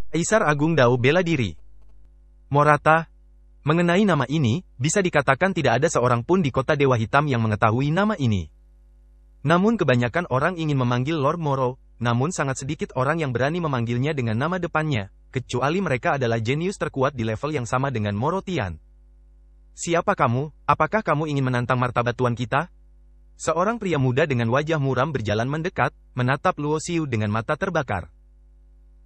Kaisar Agung Dao bela diri. Morata. Mengenai nama ini, bisa dikatakan tidak ada seorang pun di kota Dewa Hitam yang mengetahui nama ini. Namun kebanyakan orang ingin memanggil Lord Moro, namun sangat sedikit orang yang berani memanggilnya dengan nama depannya, kecuali mereka adalah jenius terkuat di level yang sama dengan Moro Tian. Siapa kamu? Apakah kamu ingin menantang martabat tuan kita? Seorang pria muda dengan wajah muram berjalan mendekat, menatap Luo Xiu dengan mata terbakar.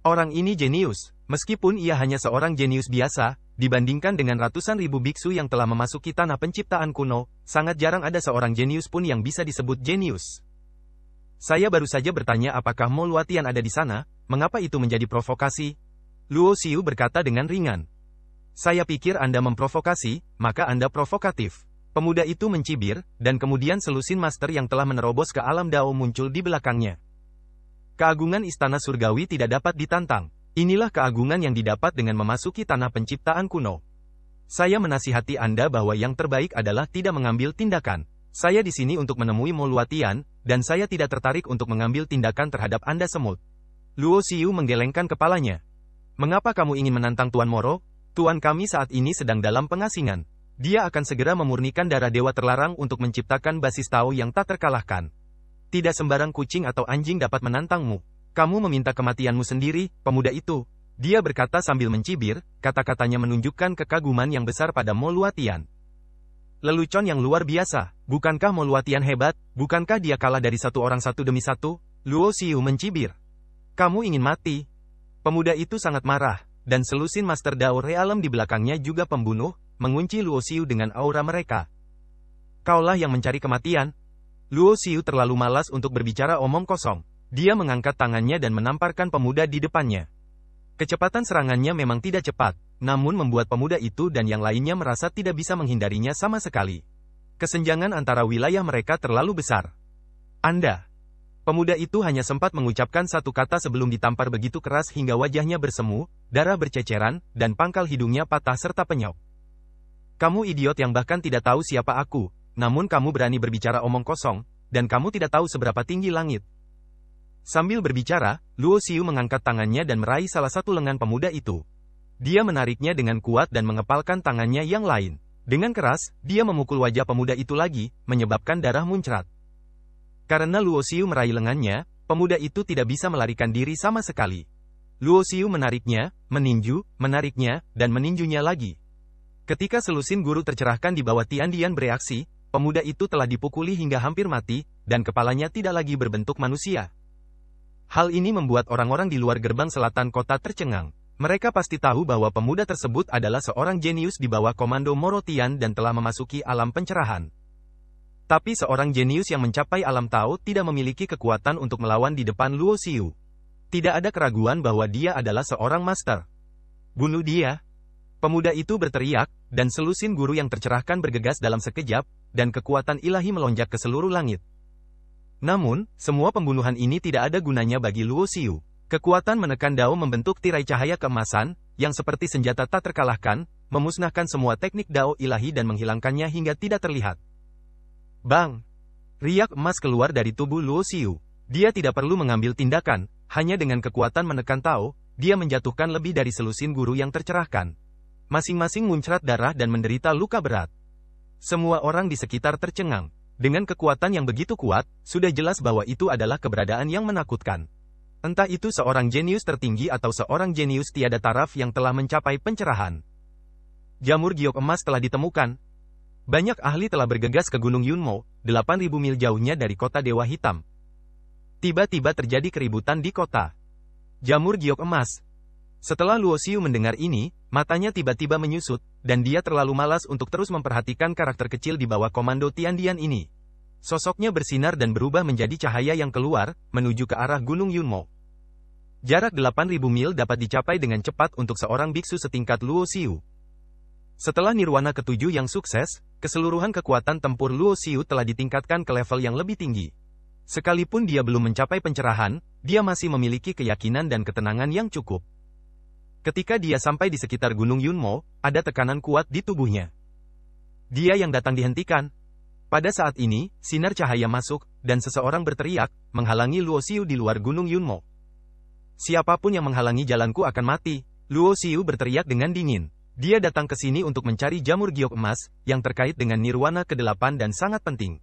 Orang ini jenius, meskipun ia hanya seorang jenius biasa, dibandingkan dengan ratusan ribu biksu yang telah memasuki tanah penciptaan kuno, sangat jarang ada seorang jenius pun yang bisa disebut jenius. Saya baru saja bertanya apakah Mo Luotian ada di sana, mengapa itu menjadi provokasi? Luo Xiu berkata dengan ringan. Saya pikir Anda memprovokasi, maka Anda provokatif. Pemuda itu mencibir, dan kemudian selusin master yang telah menerobos ke alam Dao muncul di belakangnya. Keagungan istana surgawi tidak dapat ditantang. Inilah keagungan yang didapat dengan memasuki tanah penciptaan kuno. Saya menasihati Anda bahwa yang terbaik adalah tidak mengambil tindakan. Saya di sini untuk menemui Mo Luotian, dan saya tidak tertarik untuk mengambil tindakan terhadap Anda semut. Luo Xiu menggelengkan kepalanya. Mengapa kamu ingin menantang Tuan Moro? Tuan kami saat ini sedang dalam pengasingan. Dia akan segera memurnikan darah dewa terlarang untuk menciptakan basis Tao yang tak terkalahkan. Tidak sembarang kucing atau anjing dapat menantangmu. Kamu meminta kematianmu sendiri, pemuda itu. Dia berkata sambil mencibir, kata-katanya menunjukkan kekaguman yang besar pada Mo Luotian. Lelucon yang luar biasa, bukankah Mo Luotian hebat? Bukankah dia kalah dari satu orang satu demi satu? Luo Xiu mencibir. Kamu ingin mati? Pemuda itu sangat marah, dan selusin Master Dao Realem di belakangnya juga pembunuh, mengunci Luo Xiu dengan aura mereka. Kaulah yang mencari kematian. Luo Xiu terlalu malas untuk berbicara omong kosong. Dia mengangkat tangannya dan menamparkan pemuda di depannya. Kecepatan serangannya memang tidak cepat, namun membuat pemuda itu dan yang lainnya merasa tidak bisa menghindarinya sama sekali. Kesenjangan antara wilayah mereka terlalu besar. Anda. Pemuda itu hanya sempat mengucapkan satu kata sebelum ditampar begitu keras hingga wajahnya bersemu, darah berceceran, dan pangkal hidungnya patah serta penyok. Kamu idiot yang bahkan tidak tahu siapa aku, namun kamu berani berbicara omong kosong, dan kamu tidak tahu seberapa tinggi langit. Sambil berbicara, Luo Xiu mengangkat tangannya dan meraih salah satu lengan pemuda itu. Dia menariknya dengan kuat dan mengepalkan tangannya yang lain. Dengan keras, dia memukul wajah pemuda itu lagi, menyebabkan darah muncrat. Karena Luo Xiu meraih lengannya, pemuda itu tidak bisa melarikan diri sama sekali. Luo Xiu menariknya, menariknya, dan meninjunya lagi. Ketika selusin guru tercerahkan di bawah Tian Dian bereaksi, pemuda itu telah dipukuli hingga hampir mati, dan kepalanya tidak lagi berbentuk manusia. Hal ini membuat orang-orang di luar gerbang selatan kota tercengang. Mereka pasti tahu bahwa pemuda tersebut adalah seorang jenius di bawah komando Moro Tian dan telah memasuki alam pencerahan. Tapi seorang jenius yang mencapai alam Tao tidak memiliki kekuatan untuk melawan di depan Luo Xiu. Tidak ada keraguan bahwa dia adalah seorang master. Bunuh dia. Pemuda itu berteriak, dan selusin guru yang tercerahkan bergegas dalam sekejap, dan kekuatan ilahi melonjak ke seluruh langit. Namun, semua pembunuhan ini tidak ada gunanya bagi Luo Xiu. Kekuatan menekan Dao membentuk tirai cahaya keemasan, yang seperti senjata tak terkalahkan, memusnahkan semua teknik Dao ilahi dan menghilangkannya hingga tidak terlihat. Bang! Riak emas keluar dari tubuh Luo Xiu. Dia tidak perlu mengambil tindakan, hanya dengan kekuatan menekan Tao, dia menjatuhkan lebih dari selusin guru yang tercerahkan. Masing-masing muncrat darah dan menderita luka berat. Semua orang di sekitar tercengang. Dengan kekuatan yang begitu kuat, sudah jelas bahwa itu adalah keberadaan yang menakutkan. Entah itu seorang jenius tertinggi atau seorang jenius tiada taraf yang telah mencapai pencerahan. Jamur giok emas telah ditemukan. Banyak ahli telah bergegas ke Gunung Yunmo, 8.000 mil jauhnya dari kota Dewa Hitam. Tiba-tiba terjadi keributan di kota. Jamur giok emas. Setelah Luo Xiu mendengar ini, matanya tiba-tiba menyusut, dan dia terlalu malas untuk terus memperhatikan karakter kecil di bawah komando Tian Dian ini. Sosoknya bersinar dan berubah menjadi cahaya yang keluar, menuju ke arah Gunung Yunmo. Jarak 8.000 mil dapat dicapai dengan cepat untuk seorang biksu setingkat Luo Xiu. Setelah nirwana ketujuh yang sukses, keseluruhan kekuatan tempur Luo Xiu telah ditingkatkan ke level yang lebih tinggi. Sekalipun dia belum mencapai pencerahan, dia masih memiliki keyakinan dan ketenangan yang cukup. Ketika dia sampai di sekitar Gunung Yunmo, ada tekanan kuat di tubuhnya. Dia yang datang dihentikan. Pada saat ini, sinar cahaya masuk, dan seseorang berteriak, menghalangi Luo Xiu di luar Gunung Yunmo. Siapapun yang menghalangi jalanku akan mati. Luo Xiu berteriak dengan dingin. Dia datang ke sini untuk mencari jamur giok emas, yang terkait dengan nirwana ke-8 dan sangat penting.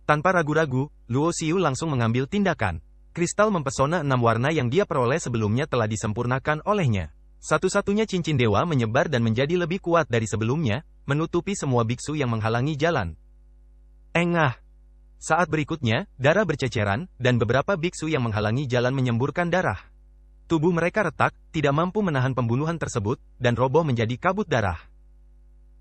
Tanpa ragu-ragu, Luo Xiu langsung mengambil tindakan. Kristal mempesona 6 warna yang dia peroleh sebelumnya telah disempurnakan olehnya. Satu-satunya cincin dewa menyebar dan menjadi lebih kuat dari sebelumnya, menutupi semua biksu yang menghalangi jalan. Engah! Saat berikutnya, darah berceceran, dan beberapa biksu yang menghalangi jalan menyemburkan darah. Tubuh mereka retak, tidak mampu menahan pembunuhan tersebut, dan roboh menjadi kabut darah.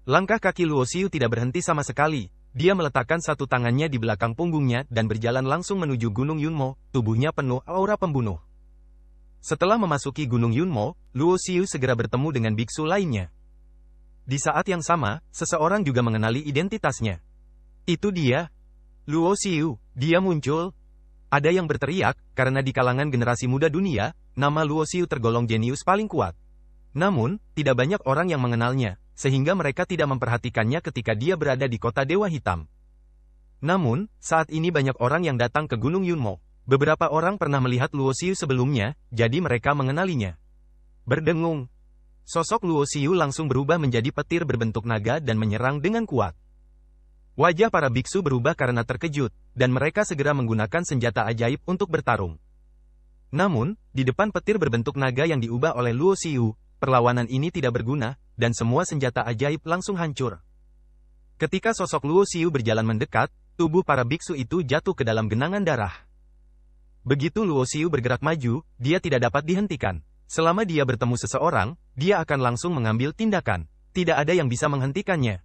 Langkah kaki Luo Xiu tidak berhenti sama sekali. Dia meletakkan satu tangannya di belakang punggungnya dan berjalan langsung menuju Gunung Yunmo, tubuhnya penuh aura pembunuh. Setelah memasuki Gunung Yunmo, Luo Xiu segera bertemu dengan biksu lainnya. Di saat yang sama, seseorang juga mengenali identitasnya. Itu dia. Luo Xiu, dia muncul. Ada yang berteriak, karena di kalangan generasi muda dunia, nama Luo Xiu tergolong jenius paling kuat. Namun, tidak banyak orang yang mengenalnya, sehingga mereka tidak memperhatikannya ketika dia berada di kota Dewa Hitam. Namun, saat ini banyak orang yang datang ke Gunung Yunmo. Beberapa orang pernah melihat Luo Xiu sebelumnya, jadi mereka mengenalinya. Berdengung. Sosok Luo Xiu langsung berubah menjadi petir berbentuk naga dan menyerang dengan kuat. Wajah para biksu berubah karena terkejut, dan mereka segera menggunakan senjata ajaib untuk bertarung. Namun, di depan petir berbentuk naga yang diubah oleh Luo Xiu, perlawanan ini tidak berguna, dan semua senjata ajaib langsung hancur. Ketika sosok Luo Xiu berjalan mendekat, tubuh para biksu itu jatuh ke dalam genangan darah. Begitu Luo Xiu bergerak maju, dia tidak dapat dihentikan. Selama dia bertemu seseorang, dia akan langsung mengambil tindakan. Tidak ada yang bisa menghentikannya.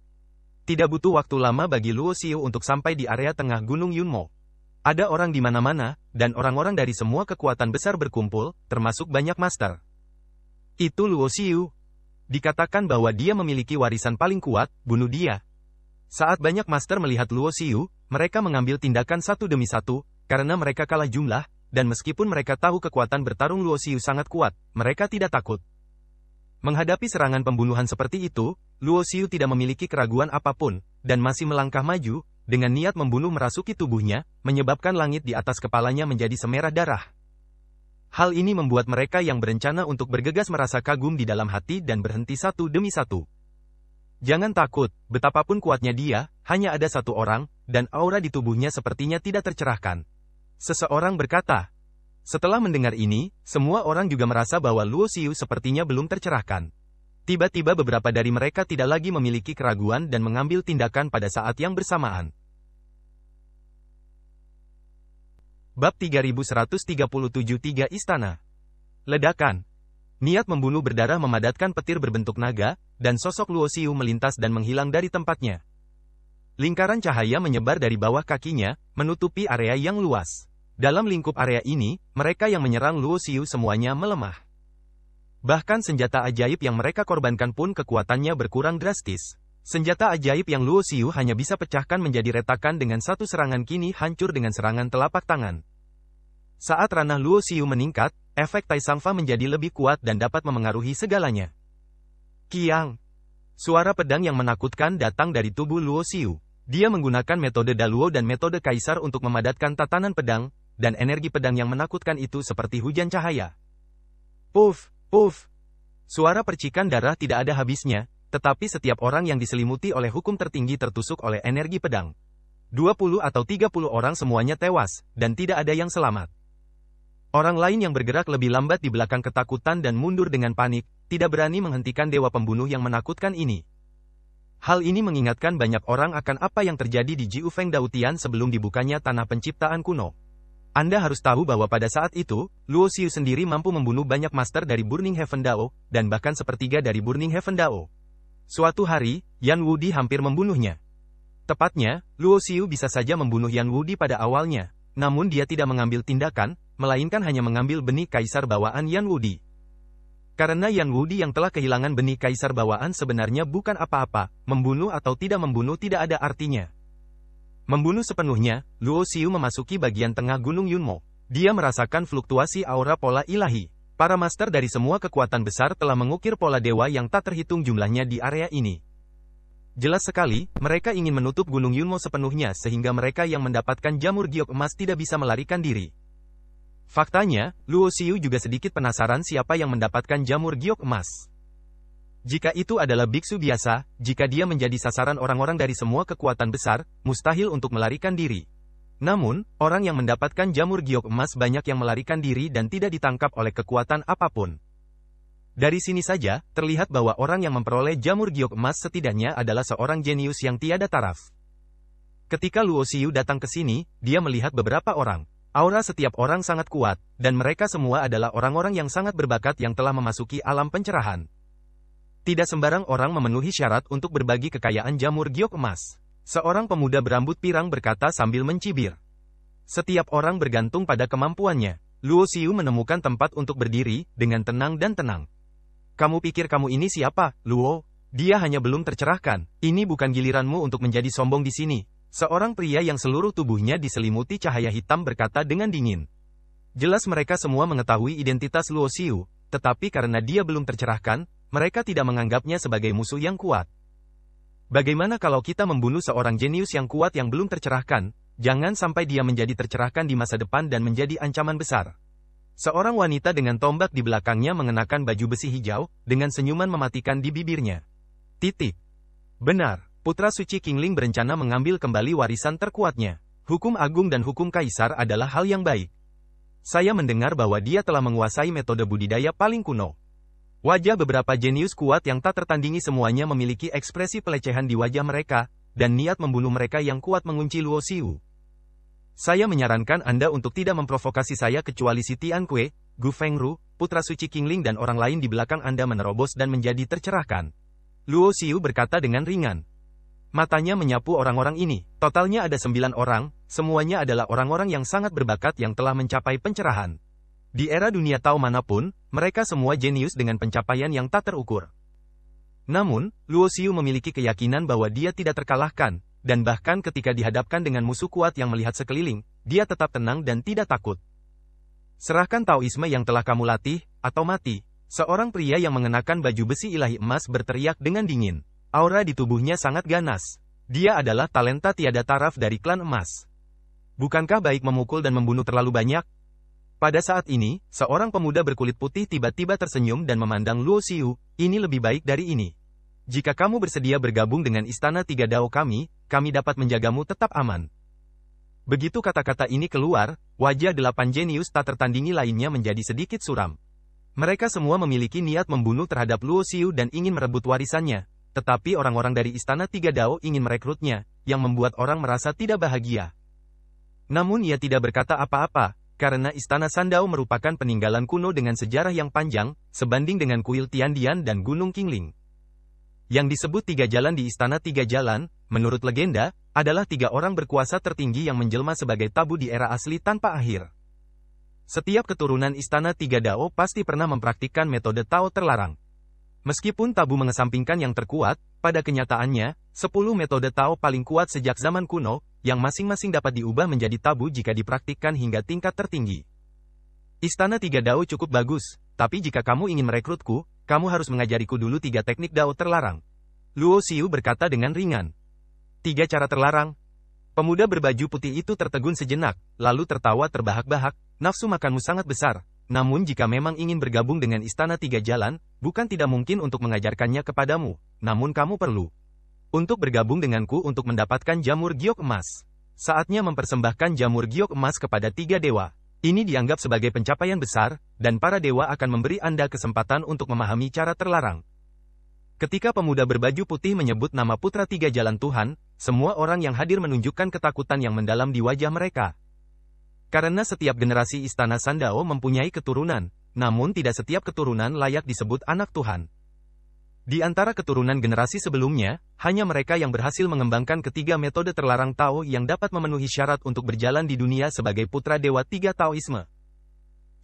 Tidak butuh waktu lama bagi Luo Xiu untuk sampai di area tengah Gunung Yunmo. Ada orang di mana-mana, dan orang-orang dari semua kekuatan besar berkumpul, termasuk banyak master. Itu Luo Xiu. Dikatakan bahwa dia memiliki warisan paling kuat, bunuh dia. Saat banyak master melihat Luo Xiu, mereka mengambil tindakan satu demi satu, karena mereka kalah jumlah, dan meskipun mereka tahu kekuatan bertarung Luo Xiu sangat kuat, mereka tidak takut. Menghadapi serangan pembunuhan seperti itu, Luo Xiu tidak memiliki keraguan apapun, dan masih melangkah maju, dengan niat membunuh merasuki tubuhnya, menyebabkan langit di atas kepalanya menjadi semerah darah. Hal ini membuat mereka yang berencana untuk bergegas merasa kagum di dalam hati dan berhenti satu demi satu. Jangan takut, betapapun kuatnya dia, hanya ada satu orang, dan aura di tubuhnya sepertinya tidak tercerahkan. Seseorang berkata. Setelah mendengar ini, semua orang juga merasa bahwa Luo Xiu sepertinya belum tercerahkan. Tiba-tiba beberapa dari mereka tidak lagi memiliki keraguan dan mengambil tindakan pada saat yang bersamaan. Bab 3137-3 Istana. Ledakan. Niat membunuh berdarah memadatkan petir berbentuk naga, dan sosok Luo Xiu melintas dan menghilang dari tempatnya. Lingkaran cahaya menyebar dari bawah kakinya, menutupi area yang luas. Dalam lingkup area ini, mereka yang menyerang Luo Xiu semuanya melemah. Bahkan senjata ajaib yang mereka korbankan pun kekuatannya berkurang drastis. Senjata ajaib yang Luo Xiu hanya bisa pecahkan menjadi retakan dengan satu serangan kini hancur dengan serangan telapak tangan. Saat ranah Luo Xiu meningkat, efek Tai Sangfa menjadi lebih kuat dan dapat memengaruhi segalanya. Kiang. Suara pedang yang menakutkan datang dari tubuh Luo Xiu. Dia menggunakan metode Daluo dan metode Kaisar untuk memadatkan tatanan pedang, dan energi pedang yang menakutkan itu seperti hujan cahaya. Puff, puff. Suara percikan darah tidak ada habisnya, tetapi setiap orang yang diselimuti oleh hukum tertinggi tertusuk oleh energi pedang. 20 atau 30 orang semuanya tewas, dan tidak ada yang selamat. Orang lain yang bergerak lebih lambat di belakang ketakutan dan mundur dengan panik, tidak berani menghentikan dewa pembunuh yang menakutkan ini. Hal ini mengingatkan banyak orang akan apa yang terjadi di Jiu Feng Dautian sebelum dibukanya tanah penciptaan kuno. Anda harus tahu bahwa pada saat itu, Luo Xiu sendiri mampu membunuh banyak master dari Burning Heaven Dao, dan bahkan sepertiga dari Burning Heaven Dao. Suatu hari, Yan Wudi hampir membunuhnya. Tepatnya, Luo Xiu bisa saja membunuh Yan Wudi pada awalnya, namun dia tidak mengambil tindakan, melainkan hanya mengambil benih kaisar bawaan Yan Wudi. Karena Yan Wudi yang telah kehilangan benih kaisar bawaan sebenarnya bukan apa-apa, membunuh atau tidak membunuh tidak ada artinya. Membunuh sepenuhnya, Luo Xiu memasuki bagian tengah Gunung Yunmo. Dia merasakan fluktuasi aura pola ilahi. Para master dari semua kekuatan besar telah mengukir pola dewa yang tak terhitung jumlahnya di area ini. Jelas sekali, mereka ingin menutup Gunung Yunmo sepenuhnya sehingga mereka yang mendapatkan jamur giok emas tidak bisa melarikan diri. Faktanya, Luo Xiu juga sedikit penasaran siapa yang mendapatkan jamur giok emas. Jika itu adalah biksu biasa, jika dia menjadi sasaran orang-orang dari semua kekuatan besar, mustahil untuk melarikan diri. Namun, orang yang mendapatkan jamur giok emas banyak yang melarikan diri dan tidak ditangkap oleh kekuatan apapun. Dari sini saja, terlihat bahwa orang yang memperoleh jamur giok emas setidaknya adalah seorang jenius yang tiada taraf. Ketika Luo Xiu datang ke sini, dia melihat beberapa orang. Aura setiap orang sangat kuat, dan mereka semua adalah orang-orang yang sangat berbakat yang telah memasuki alam pencerahan. Tidak sembarang orang memenuhi syarat untuk berbagi kekayaan jamur giok emas. Seorang pemuda berambut pirang berkata sambil mencibir. Setiap orang bergantung pada kemampuannya. Luo Xiu menemukan tempat untuk berdiri, dengan tenang dan tenang. Kamu pikir kamu ini siapa, Luo? Dia hanya belum tercerahkan. Ini bukan giliranmu untuk menjadi sombong di sini. Seorang pria yang seluruh tubuhnya diselimuti cahaya hitam berkata dengan dingin. Jelas mereka semua mengetahui identitas Luo Xiu, tetapi karena dia belum tercerahkan, mereka tidak menganggapnya sebagai musuh yang kuat. Bagaimana kalau kita membunuh seorang jenius yang kuat yang belum tercerahkan? Jangan sampai dia menjadi tercerahkan di masa depan dan menjadi ancaman besar. Seorang wanita dengan tombak di belakangnya mengenakan baju besi hijau, dengan senyuman mematikan di bibirnya. Titik. Benar. Putra suci Qingling berencana mengambil kembali warisan terkuatnya. Hukum agung dan hukum kaisar adalah hal yang baik. Saya mendengar bahwa dia telah menguasai metode budidaya paling kuno. Wajah beberapa jenius kuat yang tak tertandingi semuanya memiliki ekspresi pelecehan di wajah mereka, dan niat membunuh mereka yang kuat mengunci Luo Xiu. Saya menyarankan Anda untuk tidak memprovokasi saya kecuali si Tian Kue, Gu Fengru, putra suci Qingling dan orang lain di belakang Anda menerobos dan menjadi tercerahkan. Luo Xiu berkata dengan ringan. Matanya menyapu orang-orang ini. Totalnya ada 9 orang, semuanya adalah orang-orang yang sangat berbakat yang telah mencapai pencerahan. Di era dunia Tao manapun, mereka semua jenius dengan pencapaian yang tak terukur. Namun, Luo Xiu memiliki keyakinan bahwa dia tidak terkalahkan, dan bahkan ketika dihadapkan dengan musuh kuat yang melihat sekeliling, dia tetap tenang dan tidak takut. Serahkan Taoisme yang telah kamu latih, atau mati. Seorang pria yang mengenakan baju besi ilahi emas berteriak dengan dingin. Aura di tubuhnya sangat ganas. Dia adalah talenta tiada taraf dari klan emas. Bukankah baik memukul dan membunuh terlalu banyak? Pada saat ini, seorang pemuda berkulit putih tiba-tiba tersenyum dan memandang Luo Xiu, ini lebih baik dari ini. Jika kamu bersedia bergabung dengan Istana Tiga Dao kami dapat menjagamu tetap aman. Begitu kata-kata ini keluar, wajah 8 jenius tak tertandingi lainnya menjadi sedikit suram. Mereka semua memiliki niat membunuh terhadap Luo Xiu dan ingin merebut warisannya. Tetapi orang-orang dari Istana Tiga Dao ingin merekrutnya, yang membuat orang merasa tidak bahagia. Namun ia tidak berkata apa-apa, karena Istana Sandao merupakan peninggalan kuno dengan sejarah yang panjang, sebanding dengan kuil Tiandian dan Gunung Qingling. Yang disebut 3 jalan di Istana 3 Jalan, menurut legenda, adalah 3 orang berkuasa tertinggi yang menjelma sebagai tabu di era asli tanpa akhir. Setiap keturunan Istana Tiga Dao pasti pernah mempraktikkan metode Tao terlarang. Meskipun tabu mengesampingkan yang terkuat, pada kenyataannya, 10 metode Tao paling kuat sejak zaman kuno, yang masing-masing dapat diubah menjadi tabu jika dipraktikkan hingga tingkat tertinggi. Istana Tiga Dao cukup bagus, tapi jika kamu ingin merekrutku, kamu harus mengajariku dulu 3 teknik Dao terlarang. Luo Xiu berkata dengan ringan. 3 cara terlarang? Pemuda berbaju putih itu tertegun sejenak, lalu tertawa terbahak-bahak, nafsu makanmu sangat besar. Namun jika memang ingin bergabung dengan Istana Tiga Jalan, bukan tidak mungkin untuk mengajarkannya kepadamu, namun kamu perlu untuk bergabung denganku untuk mendapatkan jamur giok emas. Saatnya mempersembahkan jamur giok emas kepada 3 dewa. Ini dianggap sebagai pencapaian besar, dan para dewa akan memberi Anda kesempatan untuk memahami cara terlarang. Ketika pemuda berbaju putih menyebut nama Putra Tiga Jalan Tuhan, semua orang yang hadir menunjukkan ketakutan yang mendalam di wajah mereka. Karena setiap generasi Istana Sandao mempunyai keturunan, namun tidak setiap keturunan layak disebut anak Tuhan. Di antara keturunan generasi sebelumnya, hanya mereka yang berhasil mengembangkan ketiga metode terlarang Tao yang dapat memenuhi syarat untuk berjalan di dunia sebagai putra dewa 3 Taoisme.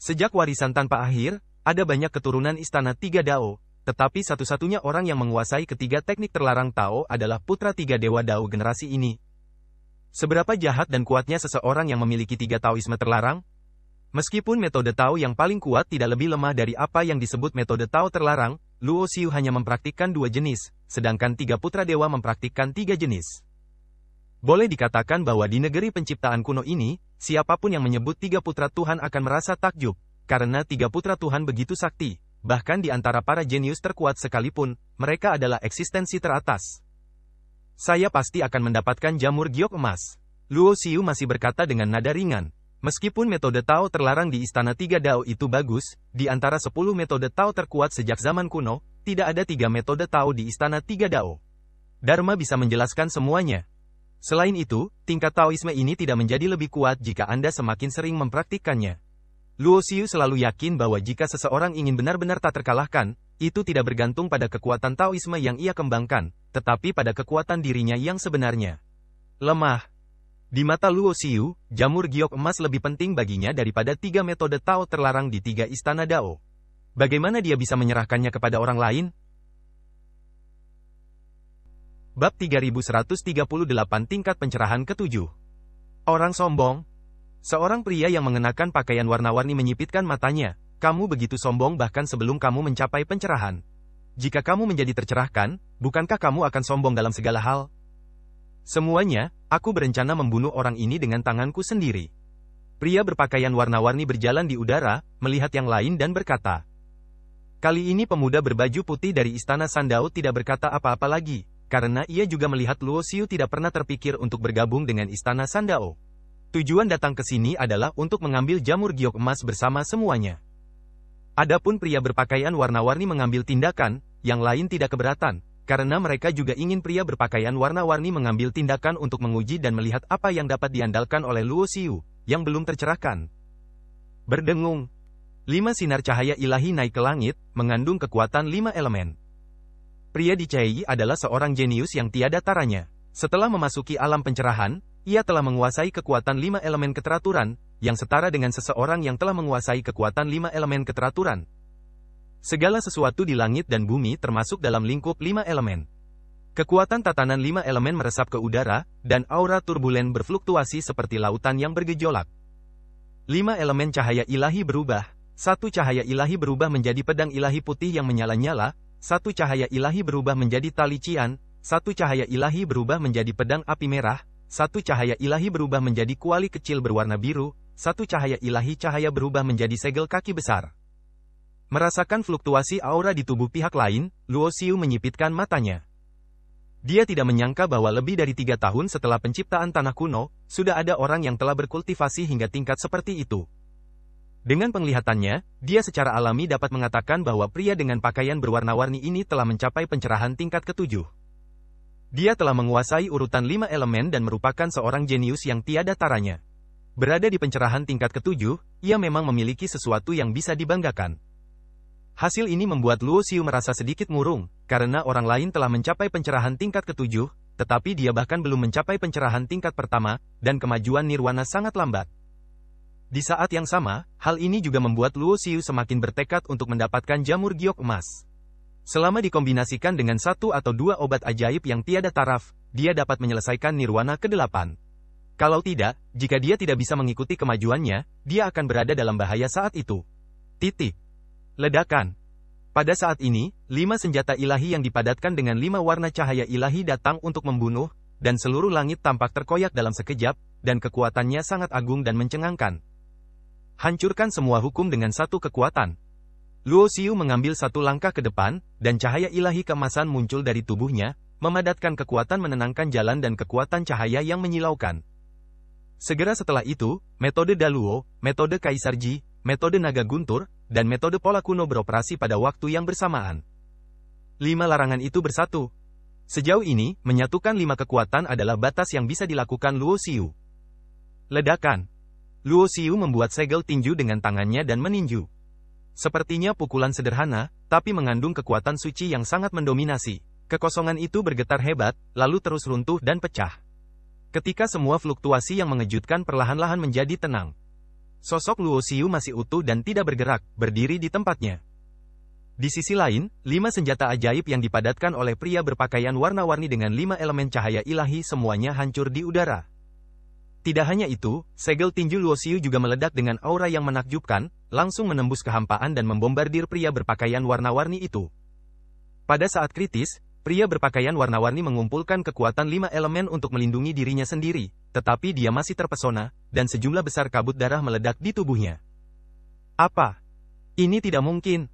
Sejak warisan tanpa akhir, ada banyak keturunan Istana Tiga Dao, tetapi satu-satunya orang yang menguasai ketiga teknik terlarang Tao adalah putra 3 dewa Dao generasi ini. Seberapa jahat dan kuatnya seseorang yang memiliki 3 Taoisme terlarang? Meskipun metode Tao yang paling kuat tidak lebih lemah dari apa yang disebut metode Tao terlarang, Luo Xiu hanya mempraktikkan 2 jenis, sedangkan 3 putra dewa mempraktikkan 3 jenis. Boleh dikatakan bahwa di negeri penciptaan kuno ini, siapapun yang menyebut 3 putra Tuhan akan merasa takjub, karena 3 putra Tuhan begitu sakti. Bahkan di antara para jenius terkuat sekalipun, mereka adalah eksistensi teratas. Saya pasti akan mendapatkan jamur giok emas. Luo Xiu masih berkata dengan nada ringan. Meskipun metode Tao terlarang di Istana Tiga Dao itu bagus, di antara 10 metode Tao terkuat sejak zaman kuno, tidak ada 3 metode Tao di Istana Tiga Dao. Dharma bisa menjelaskan semuanya. Selain itu, tingkat Taoisme ini tidak menjadi lebih kuat jika Anda semakin sering mempraktikkannya. Luo Xiu selalu yakin bahwa jika seseorang ingin benar-benar tak terkalahkan, itu tidak bergantung pada kekuatan Taoisme yang ia kembangkan, tetapi pada kekuatan dirinya yang sebenarnya. Lemah. Di mata Luo Xiu, jamur giok emas lebih penting baginya daripada 3 metode Tao terlarang di 3 istana Dao. Bagaimana dia bisa menyerahkannya kepada orang lain? Bab 3138 Tingkat Pencerahan ke-7. Orang sombong. Seorang pria yang mengenakan pakaian warna-warni menyipitkan matanya. Kamu begitu sombong bahkan sebelum kamu mencapai pencerahan. Jika kamu menjadi tercerahkan, bukankah kamu akan sombong dalam segala hal? Semuanya, aku berencana membunuh orang ini dengan tanganku sendiri. Pria berpakaian warna-warni berjalan di udara, melihat yang lain dan berkata. Kali ini pemuda berbaju putih dari Istana Sandao tidak berkata apa-apa lagi, karena ia juga melihat Luo Xiu tidak pernah terpikir untuk bergabung dengan Istana Sandao. Tujuan datang ke sini adalah untuk mengambil jamur giok emas bersama semuanya. Adapun pria berpakaian warna-warni mengambil tindakan, yang lain tidak keberatan. Karena mereka juga ingin pria berpakaian warna-warni mengambil tindakan untuk menguji dan melihat apa yang dapat diandalkan oleh Luo Xiu, yang belum tercerahkan. Berdengung. 5 sinar cahaya ilahi naik ke langit, mengandung kekuatan 5 elemen. Pria di Chei adalah seorang jenius yang tiada taranya. Setelah memasuki alam pencerahan, ia telah menguasai kekuatan 5 elemen keteraturan, yang setara dengan seseorang yang telah menguasai kekuatan 5 elemen keteraturan. Segala sesuatu di langit dan bumi termasuk dalam lingkup 5 elemen. Kekuatan tatanan 5 elemen meresap ke udara, dan aura turbulen berfluktuasi seperti lautan yang bergejolak. 5 elemen cahaya ilahi berubah. 1 cahaya ilahi berubah menjadi pedang ilahi putih yang menyala-nyala, 1 cahaya ilahi berubah menjadi tali cian, 1 cahaya ilahi berubah menjadi pedang api merah, 1 cahaya ilahi berubah menjadi kuali kecil berwarna biru, 1 cahaya ilahi cahaya berubah menjadi segel kaki besar. Merasakan fluktuasi aura di tubuh pihak lain, Luo Xiu menyipitkan matanya. Dia tidak menyangka bahwa lebih dari 3 tahun setelah penciptaan tanah kuno, sudah ada orang yang telah berkultivasi hingga tingkat seperti itu. Dengan penglihatannya, dia secara alami dapat mengatakan bahwa pria dengan pakaian berwarna-warni ini telah mencapai pencerahan tingkat ke-7. Dia telah menguasai urutan 5 elemen dan merupakan seorang jenius yang tiada taranya. Berada di pencerahan tingkat ke-7, ia memang memiliki sesuatu yang bisa dibanggakan. Hasil ini membuat Luo Xiu merasa sedikit murung, karena orang lain telah mencapai pencerahan tingkat ke-7, tetapi dia bahkan belum mencapai pencerahan tingkat pertama, dan kemajuan nirwana sangat lambat. Di saat yang sama, hal ini juga membuat Luo Xiu semakin bertekad untuk mendapatkan jamur giok emas. Selama dikombinasikan dengan 1 atau 2 obat ajaib yang tiada taraf, dia dapat menyelesaikan nirwana ke-8. Kalau tidak, jika dia tidak bisa mengikuti kemajuannya, dia akan berada dalam bahaya saat itu. Ledakan. Pada saat ini, 5 senjata ilahi yang dipadatkan dengan 5 warna cahaya ilahi datang untuk membunuh, dan seluruh langit tampak terkoyak dalam sekejap, dan kekuatannya sangat agung dan mencengangkan. Hancurkan semua hukum dengan 1 kekuatan. Luo Xiu mengambil 1 langkah ke depan, dan cahaya ilahi keemasan muncul dari tubuhnya, memadatkan kekuatan menenangkan jalan dan kekuatan cahaya yang menyilaukan. Segera setelah itu, metode Daluo, metode Kaisar Ji, metode naga guntur, dan metode pola kuno beroperasi pada waktu yang bersamaan. 5 larangan itu bersatu. Sejauh ini, menyatukan 5 kekuatan adalah batas yang bisa dilakukan Luo Xiu. Ledakan. Luo Xiu membuat segel tinju dengan tangannya dan meninju. Sepertinya pukulan sederhana, tapi mengandung kekuatan suci yang sangat mendominasi. Kekosongan itu bergetar hebat, lalu terus runtuh dan pecah. Ketika semua fluktuasi yang mengejutkan perlahan-lahan menjadi tenang. Sosok Luo Xiu masih utuh dan tidak bergerak, berdiri di tempatnya. Di sisi lain, 5 senjata ajaib yang dipadatkan oleh pria berpakaian warna-warni dengan 5 elemen cahaya ilahi semuanya hancur di udara. Tidak hanya itu, segel tinju Luo Xiu juga meledak dengan aura yang menakjubkan, langsung menembus kehampaan dan membombardir pria berpakaian warna-warni itu. Pada saat kritis, Pria berpakaian warna-warni mengumpulkan kekuatan 5 elemen untuk melindungi dirinya sendiri, tetapi dia masih terpesona, dan sejumlah besar kabut darah meledak di tubuhnya. Apa? Ini tidak mungkin.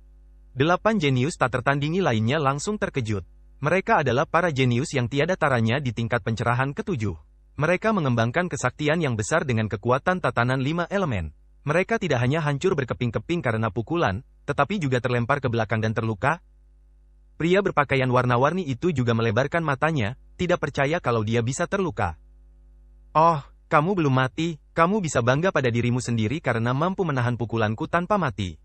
8 jenius tak tertandingi lainnya langsung terkejut. Mereka adalah para jenius yang tiada taranya di tingkat pencerahan ke-7. Mereka mengembangkan kesaktian yang besar dengan kekuatan tatanan 5 elemen. Mereka tidak hanya hancur berkeping-keping karena pukulan, tetapi juga terlempar ke belakang dan terluka. Pria berpakaian warna-warni itu juga melebarkan matanya, tidak percaya kalau dia bisa terluka. Oh, kamu belum mati, kamu bisa bangga pada dirimu sendiri karena mampu menahan pukulanku tanpa mati.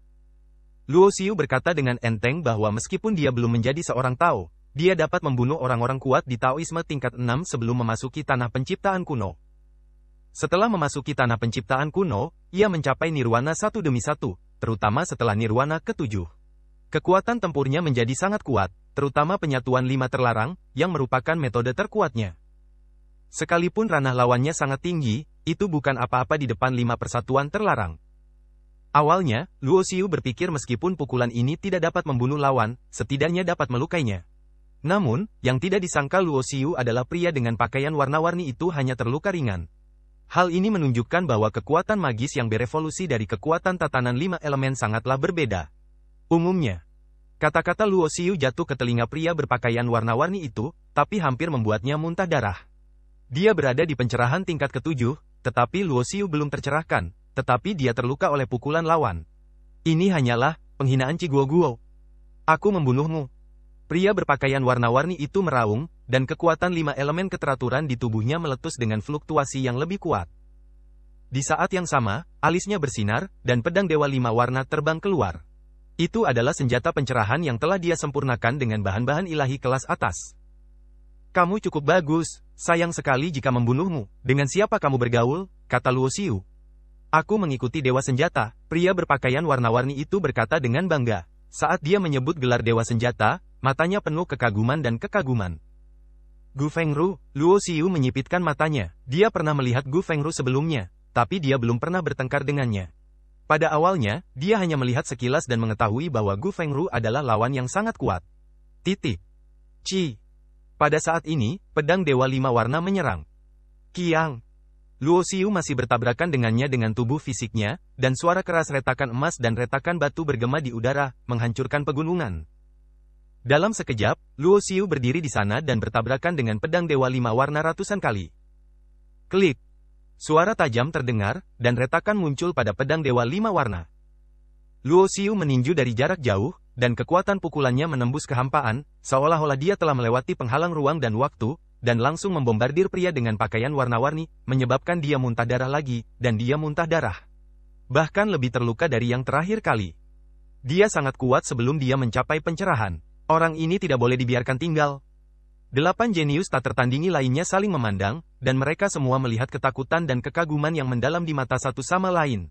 Luo Xiu berkata dengan enteng bahwa meskipun dia belum menjadi seorang Tao, dia dapat membunuh orang-orang kuat di Taoisme tingkat 6 sebelum memasuki tanah penciptaan kuno. Setelah memasuki tanah penciptaan kuno, ia mencapai nirwana satu demi satu, terutama setelah nirwana ke-7. Kekuatan tempurnya menjadi sangat kuat, terutama penyatuan 5 terlarang, yang merupakan metode terkuatnya. Sekalipun ranah lawannya sangat tinggi, itu bukan apa-apa di depan 5 persatuan terlarang. Awalnya, Luo Xiu berpikir meskipun pukulan ini tidak dapat membunuh lawan, setidaknya dapat melukainya. Namun, yang tidak disangka Luo Xiu adalah pria dengan pakaian warna-warni itu hanya terluka ringan. Hal ini menunjukkan bahwa kekuatan magis yang berevolusi dari kekuatan tatanan 5 elemen sangatlah berbeda. Umumnya, kata-kata Luo Xiu jatuh ke telinga pria berpakaian warna-warni itu, tapi hampir membuatnya muntah darah. Dia berada di pencerahan tingkat ke-7, tetapi Luo Xiu belum tercerahkan, tetapi dia terluka oleh pukulan lawan. Ini hanyalah penghinaan Chi Guo Guo. Aku membunuhmu. Pria berpakaian warna-warni itu meraung, dan kekuatan 5 elemen keteraturan di tubuhnya meletus dengan fluktuasi yang lebih kuat. Di saat yang sama, alisnya bersinar, dan pedang Dewa 5 warna terbang keluar. Itu adalah senjata pencerahan yang telah dia sempurnakan dengan bahan-bahan ilahi kelas atas. Kamu cukup bagus, sayang sekali jika membunuhmu. Dengan siapa kamu bergaul? Kata Luo Xiu. Aku mengikuti Dewa Senjata, pria berpakaian warna-warni itu berkata dengan bangga. Saat dia menyebut gelar Dewa Senjata, matanya penuh kekaguman dan kekaguman. Gu Fengru, Luo Xiu menyipitkan matanya. Dia pernah melihat Gu Fengru sebelumnya, tapi dia belum pernah bertengkar dengannya. Pada awalnya, dia hanya melihat sekilas dan mengetahui bahwa Gu Fengru adalah lawan yang sangat kuat. Ci. Pada saat ini, pedang Dewa 5 warna menyerang. Kiang. Luo Xiu masih bertabrakan dengannya dengan tubuh fisiknya, dan suara keras retakan emas dan retakan batu bergema di udara, menghancurkan pegunungan. Dalam sekejap, Luo Xiu berdiri di sana dan bertabrakan dengan pedang Dewa 5 warna ratusan kali. Klik. Suara tajam terdengar, dan retakan muncul pada pedang Dewa 5 warna. Luo Xiu meninju dari jarak jauh, dan kekuatan pukulannya menembus kehampaan, seolah-olah dia telah melewati penghalang ruang dan waktu, dan langsung membombardir pria dengan pakaian warna-warni, menyebabkan dia muntah darah lagi, dan dia muntah darah. Bahkan lebih terluka dari yang terakhir kali. Dia sangat kuat sebelum dia mencapai pencerahan. Orang ini tidak boleh dibiarkan tinggal. 8 jenius tak tertandingi lainnya saling memandang, dan mereka semua melihat ketakutan dan kekaguman yang mendalam di mata satu sama lain.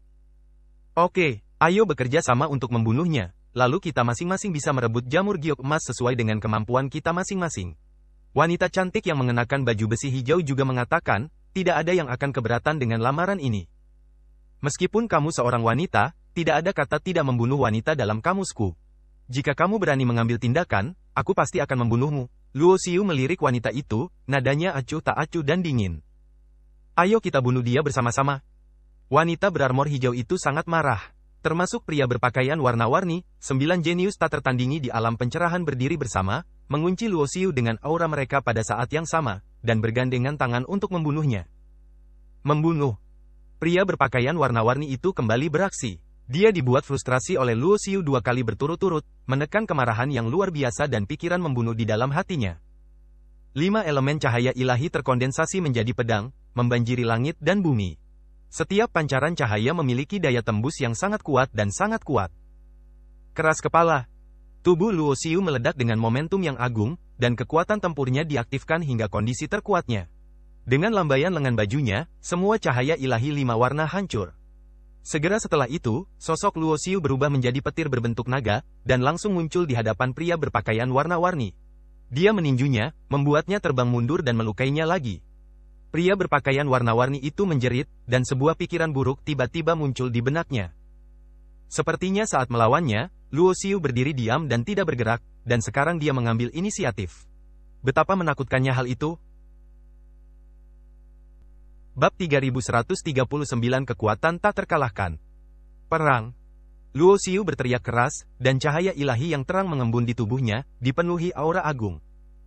Oke, ayo bekerja sama untuk membunuhnya, lalu kita masing-masing bisa merebut jamur giok emas sesuai dengan kemampuan kita masing-masing. Wanita cantik yang mengenakan baju besi hijau juga mengatakan, tidak ada yang akan keberatan dengan lamaran ini. Meskipun kamu seorang wanita, tidak ada kata tidak membunuh wanita dalam kamusku. Jika kamu berani mengambil tindakan, aku pasti akan membunuhmu. Luo Xiu melirik wanita itu, nadanya acuh tak acuh dan dingin. Ayo kita bunuh dia bersama-sama. Wanita berarmor hijau itu sangat marah. Termasuk pria berpakaian warna-warni, 9 jenius tak tertandingi di alam pencerahan berdiri bersama, mengunci Luo Xiu dengan aura mereka pada saat yang sama, dan bergandengan tangan untuk membunuhnya. Membunuh. Pria berpakaian warna-warni itu kembali beraksi. Dia dibuat frustrasi oleh Luo Xiu 2 kali berturut-turut, menekan kemarahan yang luar biasa dan pikiran membunuh di dalam hatinya. 5 elemen cahaya ilahi terkondensasi menjadi pedang, membanjiri langit dan bumi. Setiap pancaran cahaya memiliki daya tembus yang sangat kuat dan sangat kuat. Keras kepala. Tubuh Luo Xiu meledak dengan momentum yang agung, dan kekuatan tempurnya diaktifkan hingga kondisi terkuatnya. Dengan lambaian lengan bajunya, semua cahaya ilahi 5 warna hancur. Segera setelah itu, sosok Luo Xiu berubah menjadi petir berbentuk naga, dan langsung muncul di hadapan pria berpakaian warna-warni. Dia meninjunya, membuatnya terbang mundur dan melukainya lagi. Pria berpakaian warna-warni itu menjerit, dan sebuah pikiran buruk tiba-tiba muncul di benaknya. Sepertinya saat melawannya, Luo Xiu berdiri diam dan tidak bergerak, dan sekarang dia mengambil inisiatif. betapa menakutkannya hal itu. Bab 3139 Kekuatan Tak Terkalahkan. Perang. Luo Xiu berteriak keras, dan cahaya ilahi yang terang mengembun di tubuhnya, dipenuhi aura agung.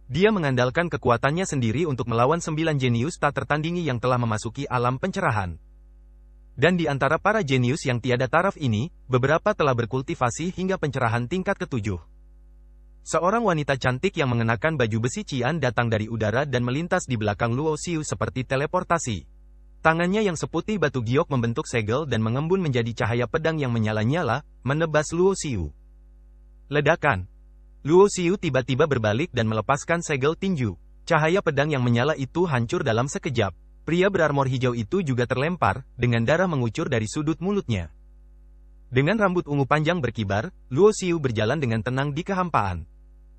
Dia mengandalkan kekuatannya sendiri untuk melawan 9 jenius tak tertandingi yang telah memasuki alam pencerahan. Dan di antara para jenius yang tiada taraf ini, beberapa telah berkultivasi hingga pencerahan tingkat ke-7. Seorang wanita cantik yang mengenakan baju besi cian datang dari udara dan melintas di belakang Luo Xiu seperti teleportasi. Tangannya yang seputih batu giok membentuk segel dan mengembun menjadi cahaya pedang yang menyala-nyala, menebas Luo Xiu. Ledakan. Luo Xiu tiba-tiba berbalik dan melepaskan segel tinju. Cahaya pedang yang menyala itu hancur dalam sekejap. Pria berarmor hijau itu juga terlempar, dengan darah mengucur dari sudut mulutnya. Dengan rambut ungu panjang berkibar, Luo Xiu berjalan dengan tenang di kehampaan.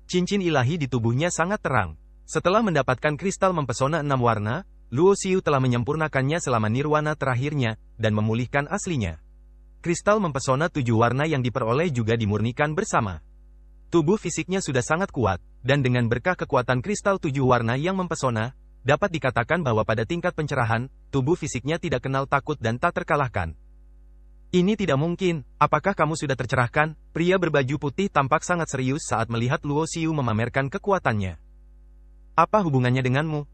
Cincin ilahi di tubuhnya sangat terang. Setelah mendapatkan kristal mempesona 6 warna, Luo Xiu telah menyempurnakannya selama nirwana terakhirnya, dan memulihkan aslinya. Kristal mempesona 7 warna yang diperoleh juga dimurnikan bersama. Tubuh fisiknya sudah sangat kuat, dan dengan berkah kekuatan kristal 7 warna yang mempesona, dapat dikatakan bahwa pada tingkat pencerahan, tubuh fisiknya tidak kenal takut dan tak terkalahkan. Ini tidak mungkin, apakah kamu sudah tercerahkan? Pria berbaju putih tampak sangat serius saat melihat Luo Xiu memamerkan kekuatannya. Apa hubungannya denganmu?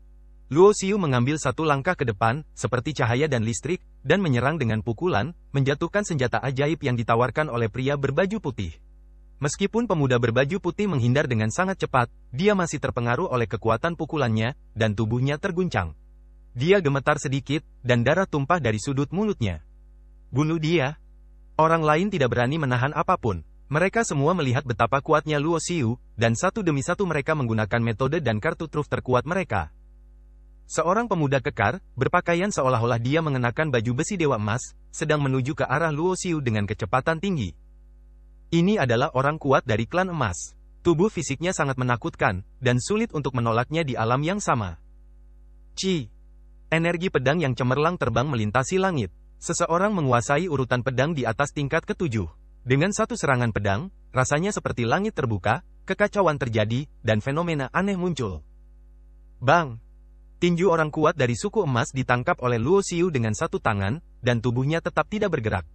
Luo Xiu mengambil satu langkah ke depan, seperti cahaya dan listrik, dan menyerang dengan pukulan, menjatuhkan senjata ajaib yang ditawarkan oleh pria berbaju putih. Meskipun pemuda berbaju putih menghindar dengan sangat cepat, dia masih terpengaruh oleh kekuatan pukulannya, dan tubuhnya terguncang. Dia gemetar sedikit, dan darah tumpah dari sudut mulutnya. Bunuh dia. Orang lain tidak berani menahan apapun. Mereka semua melihat betapa kuatnya Luo Xiu, dan satu demi satu mereka menggunakan metode dan kartu truf terkuat mereka. Seorang pemuda kekar, berpakaian seolah-olah dia mengenakan baju besi dewa emas, sedang menuju ke arah Luo Xiu dengan kecepatan tinggi. Ini adalah orang kuat dari klan emas. Tubuh fisiknya sangat menakutkan, dan sulit untuk menolaknya di alam yang sama. Ci. Energi pedang yang cemerlang terbang melintasi langit. Seseorang menguasai urutan pedang di atas tingkat ke-7. Dengan satu serangan pedang, rasanya seperti langit terbuka, kekacauan terjadi, dan fenomena aneh muncul. Bang! Tinju orang kuat dari suku emas ditangkap oleh Luo Xiu dengan satu tangan, dan tubuhnya tetap tidak bergerak.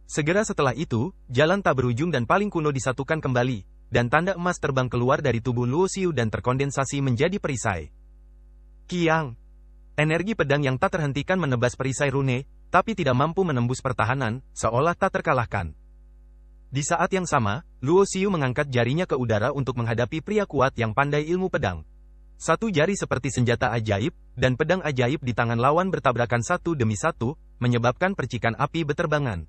Segera setelah itu, jalan tak berujung dan paling kuno disatukan kembali, dan tanda emas terbang keluar dari tubuh Luo Xiu dan terkondensasi menjadi perisai. Kiang. Energi pedang yang tak terhentikan menebas perisai rune, tapi tidak mampu menembus pertahanan, seolah tak terkalahkan. Di saat yang sama, Luo Xiu mengangkat jarinya ke udara untuk menghadapi pria kuat yang pandai ilmu pedang. Satu jari seperti senjata ajaib, dan pedang ajaib di tangan lawan bertabrakan satu demi satu, menyebabkan percikan api beterbangan.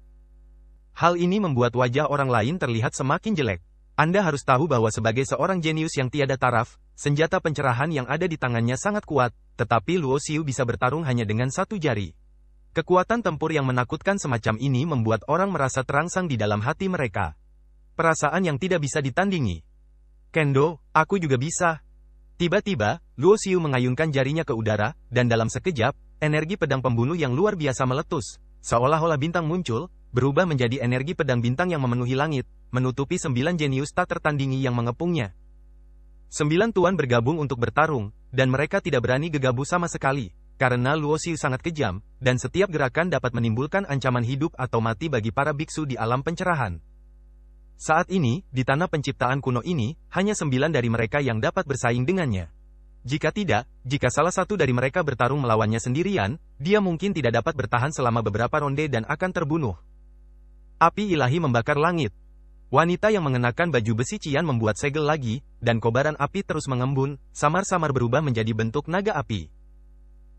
Hal ini membuat wajah orang lain terlihat semakin jelek. Anda harus tahu bahwa sebagai seorang jenius yang tiada taraf, senjata pencerahan yang ada di tangannya sangat kuat, tetapi Luo Xiu bisa bertarung hanya dengan satu jari. Kekuatan tempur yang menakutkan semacam ini membuat orang merasa terangsang di dalam hati mereka. Perasaan yang tidak bisa ditandingi. Kendo, aku juga bisa. Tiba-tiba, Luo Xiu mengayunkan jarinya ke udara, dan dalam sekejap, energi pedang pembunuh yang luar biasa meletus. Seolah-olah bintang muncul, berubah menjadi energi pedang bintang yang memenuhi langit, menutupi 9 jenius tak tertandingi yang mengepungnya. 9 tuan bergabung untuk bertarung, dan mereka tidak berani gegabah sama sekali, karena Luo Xiu sangat kejam, dan setiap gerakan dapat menimbulkan ancaman hidup atau mati bagi para biksu di alam pencerahan. Saat ini, di tanah penciptaan kuno ini, hanya 9 dari mereka yang dapat bersaing dengannya. Jika salah satu dari mereka bertarung melawannya sendirian, dia mungkin tidak dapat bertahan selama beberapa ronde dan akan terbunuh. Api ilahi membakar langit. Wanita yang mengenakan baju besi cian membuat segel lagi, dan kobaran api terus mengembun, samar-samar berubah menjadi bentuk naga api.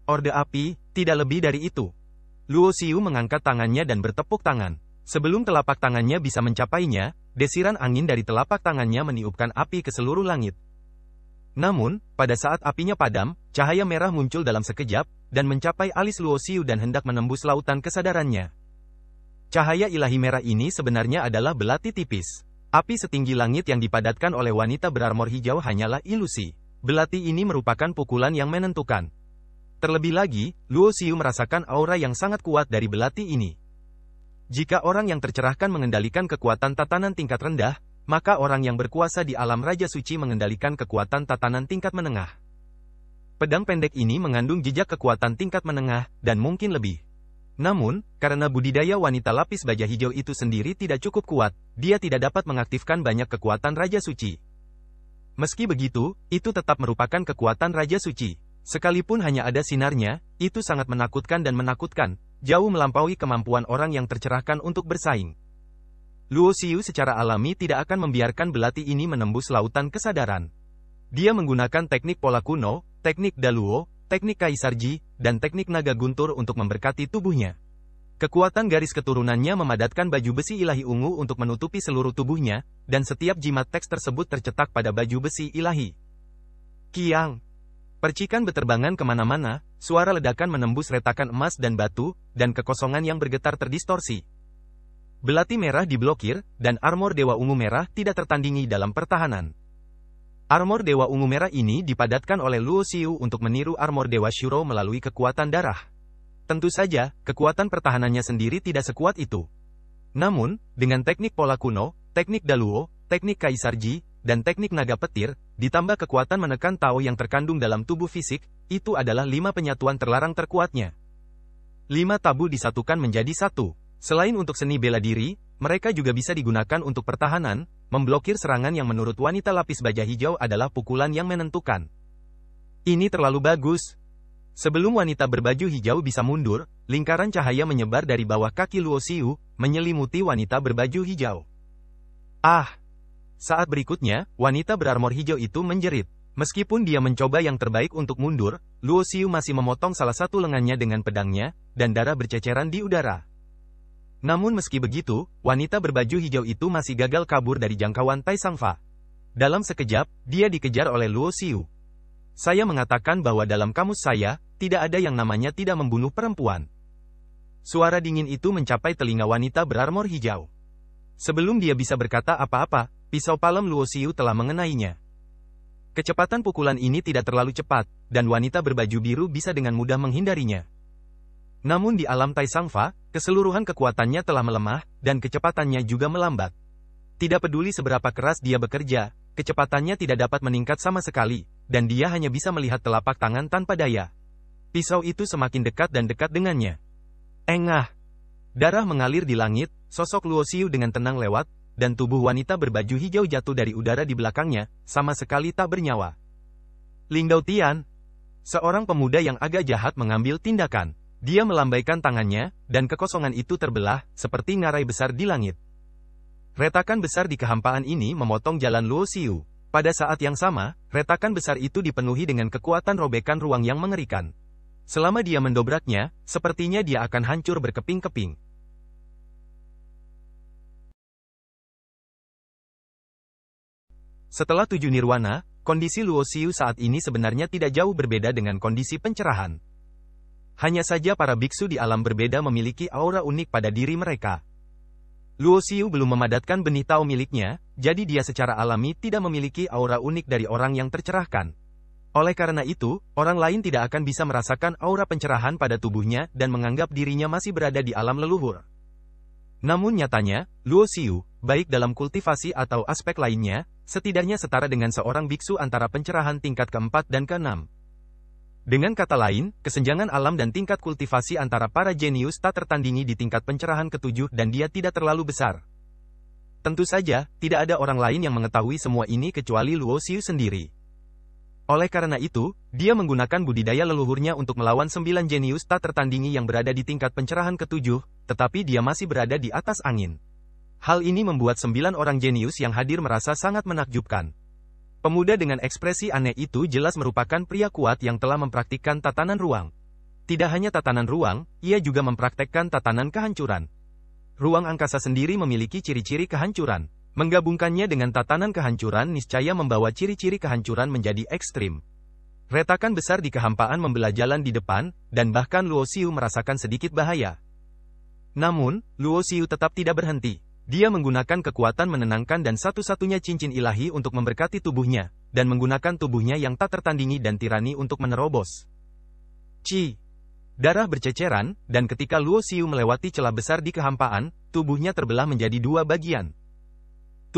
Orde api, tidak lebih dari itu. Luo Xiu mengangkat tangannya dan bertepuk tangan. Sebelum telapak tangannya bisa mencapainya, desiran angin dari telapak tangannya meniupkan api ke seluruh langit. Namun, pada saat apinya padam, cahaya merah muncul dalam sekejap, dan mencapai alis Luo Xiu dan hendak menembus lautan kesadarannya. Cahaya ilahi merah ini sebenarnya adalah belati tipis. Api setinggi langit yang dipadatkan oleh wanita berarmor hijau hanyalah ilusi. Belati ini merupakan pukulan yang menentukan. Terlebih lagi, Luo Xiu merasakan aura yang sangat kuat dari belati ini. Jika orang yang tercerahkan mengendalikan kekuatan tatanan tingkat rendah, maka orang yang berkuasa di alam Raja Suci mengendalikan kekuatan tatanan tingkat menengah. Pedang pendek ini mengandung jejak kekuatan tingkat menengah, dan mungkin lebih. Namun, karena budidaya wanita lapis baja hijau itu sendiri tidak cukup kuat, dia tidak dapat mengaktifkan banyak kekuatan Raja Suci. Meski begitu, itu tetap merupakan kekuatan Raja Suci. Sekalipun hanya ada sinarnya, itu sangat menakutkan dan menakutkan, jauh melampaui kemampuan orang yang tercerahkan untuk bersaing. Luo Xiu secara alami tidak akan membiarkan belati ini menembus lautan kesadaran. Dia menggunakan teknik pola kuno, teknik Daluo, teknik Kaisar Ji, dan teknik naga guntur untuk memberkati tubuhnya. Kekuatan garis keturunannya memadatkan baju besi ilahi ungu untuk menutupi seluruh tubuhnya, dan setiap jimat teks tersebut tercetak pada baju besi ilahi. Kiang. Percikan beterbangan kemana-mana, suara ledakan menembus retakan emas dan batu, dan kekosongan yang bergetar terdistorsi. Belati merah diblokir, dan armor Dewa Ungu Merah tidak tertandingi dalam pertahanan. Armor Dewa Ungu Merah ini dipadatkan oleh Luo Xiu untuk meniru armor Dewa Shuro melalui kekuatan darah. Tentu saja, kekuatan pertahanannya sendiri tidak sekuat itu. Namun, dengan teknik pola kuno, teknik Daluo, teknik Kaisar Ji, dan teknik naga petir, ditambah kekuatan menekan Tao yang terkandung dalam tubuh fisik, itu adalah 5 penyatuan terlarang terkuatnya. 5 tabu disatukan menjadi satu. Selain untuk seni bela diri, mereka juga bisa digunakan untuk pertahanan, memblokir serangan yang menurut wanita lapis baja hijau adalah pukulan yang menentukan. Ini terlalu bagus. Sebelum wanita berbaju hijau bisa mundur, lingkaran cahaya menyebar dari bawah kaki Luo Xiu, menyelimuti wanita berbaju hijau. Ah! Saat berikutnya, wanita berarmor hijau itu menjerit. Meskipun dia mencoba yang terbaik untuk mundur, Luo Xiu masih memotong salah satu lengannya dengan pedangnya, dan darah berceceran di udara. Namun meski begitu, wanita berbaju hijau itu masih gagal kabur dari jangkauan Tai Sangfa. Dalam sekejap, dia dikejar oleh Luo Xiu. Saya mengatakan bahwa dalam kamus saya, tidak ada yang namanya tidak membunuh perempuan. Suara dingin itu mencapai telinga wanita berarmor hijau. Sebelum dia bisa berkata apa-apa, pisau palem Luo Xiu telah mengenainya. Kecepatan pukulan ini tidak terlalu cepat, dan wanita berbaju biru bisa dengan mudah menghindarinya. Namun di alam Tai Sangfa, keseluruhan kekuatannya telah melemah, dan kecepatannya juga melambat. Tidak peduli seberapa keras dia bekerja, kecepatannya tidak dapat meningkat sama sekali, dan dia hanya bisa melihat telapak tangan tanpa daya. Pisau itu semakin dekat dan dekat dengannya. Engah! Darah mengalir di langit, sosok Luo Xiu dengan tenang lewat, dan tubuh wanita berbaju hijau jatuh dari udara di belakangnya, sama sekali tak bernyawa. Ling Dao Tian! Seorang pemuda yang agak jahat mengambil tindakan. Dia melambaikan tangannya, dan kekosongan itu terbelah, seperti ngarai besar di langit. Retakan besar di kehampaan ini memotong jalan Luo Xiu. Pada saat yang sama, retakan besar itu dipenuhi dengan kekuatan robekan ruang yang mengerikan. Selama dia mendobraknya, sepertinya dia akan hancur berkeping-keping. Setelah 7 nirwana, kondisi Luo Xiu saat ini sebenarnya tidak jauh berbeda dengan kondisi pencerahan. Hanya saja para biksu di alam berbeda memiliki aura unik pada diri mereka. Luo Xiu belum memadatkan benih Tao miliknya, jadi dia secara alami tidak memiliki aura unik dari orang yang tercerahkan. Oleh karena itu, orang lain tidak akan bisa merasakan aura pencerahan pada tubuhnya dan menganggap dirinya masih berada di alam leluhur. Namun nyatanya, Luo Xiu, baik dalam kultivasi atau aspek lainnya, setidaknya setara dengan seorang biksu antara pencerahan tingkat keempat dan keenam. Dengan kata lain, kesenjangan alam dan tingkat kultivasi antara para jenius tak tertandingi di tingkat pencerahan ketujuh dan dia tidak terlalu besar. Tentu saja, tidak ada orang lain yang mengetahui semua ini kecuali Luo Xiu sendiri. Oleh karena itu, dia menggunakan budidaya leluhurnya untuk melawan 9 jenius tak tertandingi yang berada di tingkat pencerahan ketujuh, tetapi dia masih berada di atas angin. Hal ini membuat 9 orang jenius yang hadir merasa sangat menakjubkan. Pemuda dengan ekspresi aneh itu jelas merupakan pria kuat yang telah mempraktikkan tatanan ruang. Tidak hanya tatanan ruang, ia juga mempraktekkan tatanan kehancuran. Ruang angkasa sendiri memiliki ciri-ciri kehancuran. Menggabungkannya dengan tatanan kehancuran niscaya membawa ciri-ciri kehancuran menjadi ekstrim. Retakan besar di kehampaan membelah jalan di depan, dan bahkan Luo Xiu merasakan sedikit bahaya. Namun, Luo Xiu tetap tidak berhenti. Dia menggunakan kekuatan menenangkan dan satu-satunya cincin ilahi untuk memberkati tubuhnya, dan menggunakan tubuhnya yang tak tertandingi dan tirani untuk menerobos. Ci! Darah berceceran, dan ketika Luo Xiu melewati celah besar di kehampaan, tubuhnya terbelah menjadi 2 bagian.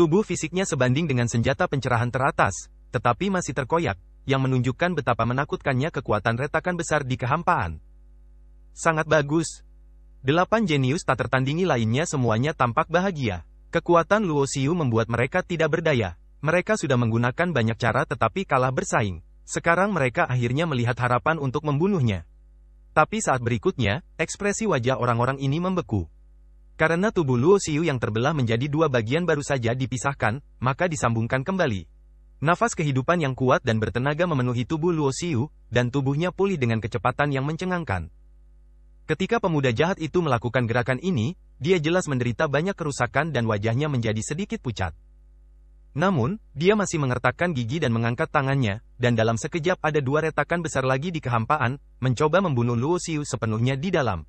Tubuh fisiknya sebanding dengan senjata pencerahan teratas, tetapi masih terkoyak, yang menunjukkan betapa menakutkannya kekuatan retakan besar di kehampaan. Sangat bagus. 8 jenius tak tertandingi lainnya semuanya tampak bahagia. Kekuatan Luo Xiu membuat mereka tidak berdaya. Mereka sudah menggunakan banyak cara tetapi kalah bersaing. Sekarang mereka akhirnya melihat harapan untuk membunuhnya. Tapi saat berikutnya, ekspresi wajah orang-orang ini membeku. Karena tubuh Luo Xiu yang terbelah menjadi 2 bagian baru saja dipisahkan, maka disambungkan kembali. Nafas kehidupan yang kuat dan bertenaga memenuhi tubuh Luo Xiu, dan tubuhnya pulih dengan kecepatan yang mencengangkan. Ketika pemuda jahat itu melakukan gerakan ini, dia jelas menderita banyak kerusakan dan wajahnya menjadi sedikit pucat. Namun, dia masih mengertakkan gigi dan mengangkat tangannya, dan dalam sekejap ada 2 retakan besar lagi di kehampaan, mencoba membunuh Luo Xiu sepenuhnya di dalam.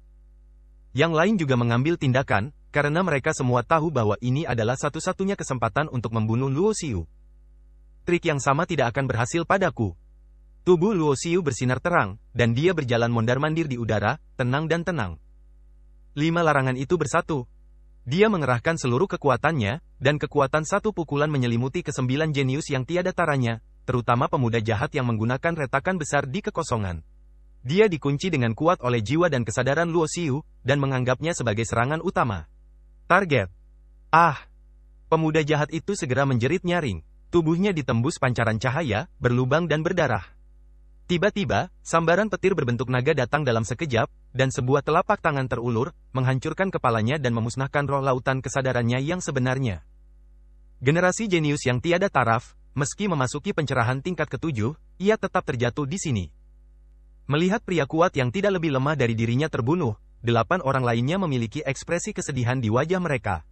Yang lain juga mengambil tindakan, karena mereka semua tahu bahwa ini adalah satu-satunya kesempatan untuk membunuh Luo Xiu. Trik yang sama tidak akan berhasil padaku. Tubuh Luo Xiu bersinar terang, dan dia berjalan mondar-mandir di udara, tenang dan tenang. 5 larangan itu bersatu. Dia mengerahkan seluruh kekuatannya, dan kekuatan satu pukulan menyelimuti ke-9 jenius yang tiada taranya, terutama pemuda jahat yang menggunakan retakan besar di kekosongan. Dia dikunci dengan kuat oleh jiwa dan kesadaran Luo Xiu, dan menganggapnya sebagai serangan utama. Target. Ah! Pemuda jahat itu segera menjerit nyaring. Tubuhnya ditembus pancaran cahaya, berlubang dan berdarah. Tiba-tiba, sambaran petir berbentuk naga datang dalam sekejap, dan sebuah telapak tangan terulur, menghancurkan kepalanya dan memusnahkan roh lautan kesadarannya yang sebenarnya. Generasi jenius yang tiada taraf, meski memasuki pencerahan tingkat ke-7, ia tetap terjatuh di sini. Melihat pria kuat yang tidak lebih lemah dari dirinya terbunuh, 8 orang lainnya memiliki ekspresi kesedihan di wajah mereka.